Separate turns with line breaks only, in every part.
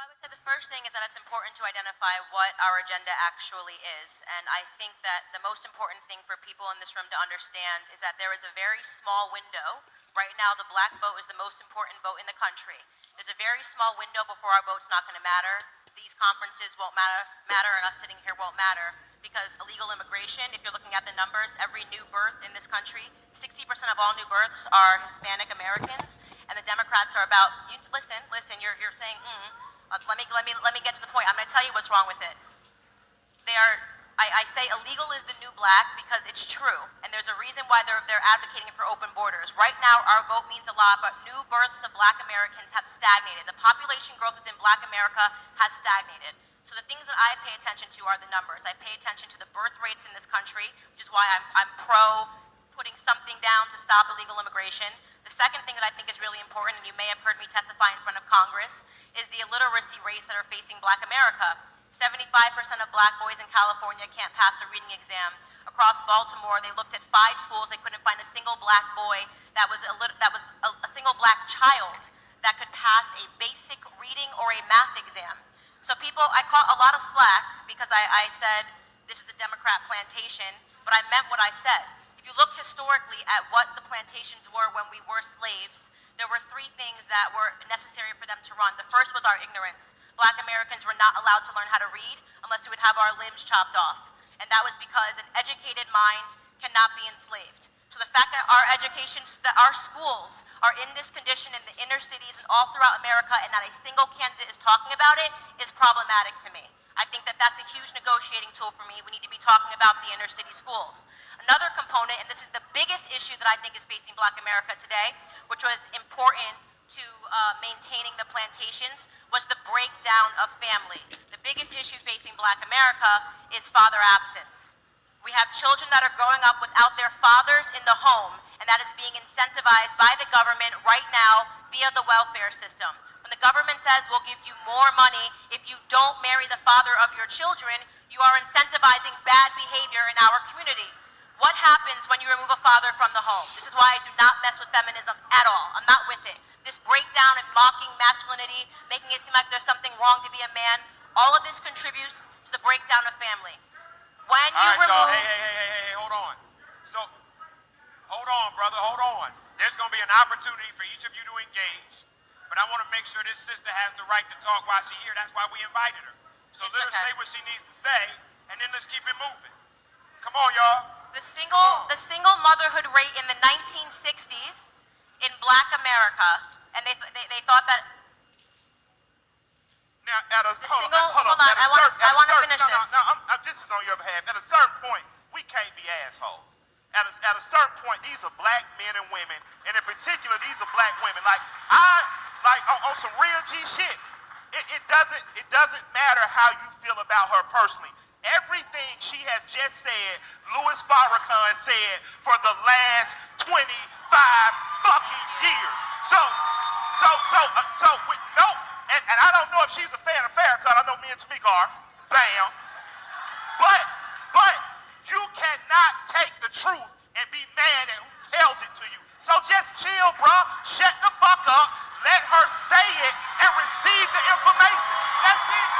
I would say the first thing is that it's important to identify what our agenda actually is. And I think that the most important thing for people in this room to understand is that there is a very small window. Right now, the black vote is the most important vote in the country. There's a very small window before our vote's not going to matter. These conferences won't matter, and us sitting here won't matter, because illegal immigration, if you're looking at the numbers, every new birth in this country, 60% of all new births are Hispanic Americans, and the Democrats are about, listen, you're saying, let me get to the point. I'm going to tell you what's wrong with it. I say illegal is the new black because it's true, and there's a reason why they're advocating for open borders. Right now, our vote means a lot, but new births of black Americans have stagnated. The population growth within black America has stagnated. So the things that I pay attention to are the numbers. I pay attention to the birth rates in this country, which is why I'm pro putting something down to stop illegal immigration. The second thing that I think is really important, and you may have heard me testify in front of Congress, is the illiteracy rates that are facing black America. 75% of black boys in California can't pass a reading exam. Across Baltimore, they looked at 5 schools. They couldn't find a single black boy that was a single black child that could pass a basic reading or a math exam. So I caught a lot of slack because I said this is the Democrat plantation, but I meant what I said. If you look historically at what the plantations were when we were slaves, there were 3 things that were necessary for them to run. The first was our ignorance. Black Americans were not allowed to learn how to read unless we would have our limbs chopped off. And that was because an educated mind cannot be enslaved. So the fact that that our schools are in this condition in the inner cities and all throughout America and not a single candidate is talking about it is problematic to me. I think that that's a huge negotiating tool for me. We need to be talking about the inner city schools. Another component, and this is the biggest issue that I think is facing black America today, which was important to maintaining the plantations, was the breakdown of family. The biggest issue facing black America is father absence. We have children that are growing up without their fathers in the home, and that is being incentivized by the government right now via the welfare system. When the government says we'll give you more money if you don't marry the father of your children, you are incentivizing bad behavior in our community. What happens when you remove a father from the home? This is why I do not mess with feminism at all. I'm not with it. This breakdown and mocking masculinity, making it seem like there's something wrong to be a man, all of this contributes to the breakdown of family. When you remove...
Hey, hold on. So, hold on, brother, hold on. There's going to be an opportunity for each of you to engage, but I want to make sure this sister has the right to talk while she's here. That's why we invited her. So let her say what she needs to say, and then let's keep it moving. Come on, y'all.
The single motherhood rate in the 1960s in black America, and they thought that...
Now, hold on.
I want to finish this.
This is on your behalf. At a certain point, we can't be assholes. At a certain point, these are black men and women, and in particular, these are black women. On some real G shit. It doesn't matter how you feel about her personally. Everything she has just said, Louis Farrakhan said for the last 25 fucking years. And I don't know if she's a fan of Farrakhan. I know me and Tamika are. Bam. But you cannot take the truth and be mad at who tells it to you. So just chill, bro. Shut the fuck up. Let her say it and receive the information. That's it.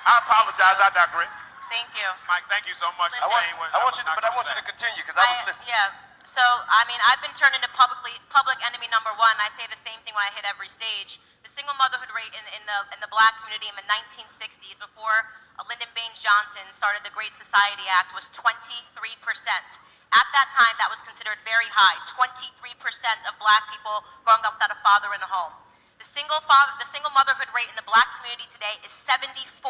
I apologize. I digress.
Thank you.
Mike, thank you so much for saying what
I want you to continue because I was listening.
Yeah. So, I mean, I've been turned into public enemy number 1. I say the same thing when I hit every stage. The single motherhood rate in the black community in the 1960s, before Lyndon Baines Johnson started the Great Society Act, was 23%. At that time, that was considered very high. 23% of black people growing up without a father in the home. The single motherhood rate in the black community today is 74%.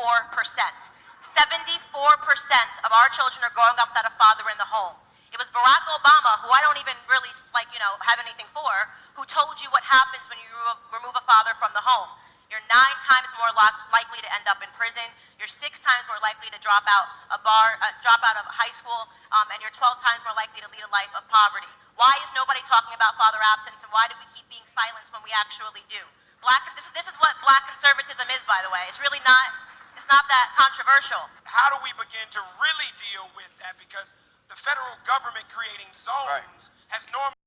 74% of our children are growing up without a father in the home. It was Barack Obama, who I don't even really have anything for, who told you what happens when you remove a father from the home. You're 9 times more likely to end up in prison. You're 6 times more likely to drop out of high school, and you're 12 times more likely to lead a life of poverty. Why is nobody talking about father absence, and why do we keep being silenced when we actually do? This is what black conservatism is, by the way. It's really not. It's not that controversial.
How do we begin to really deal with that? Because the federal government creating zones has normally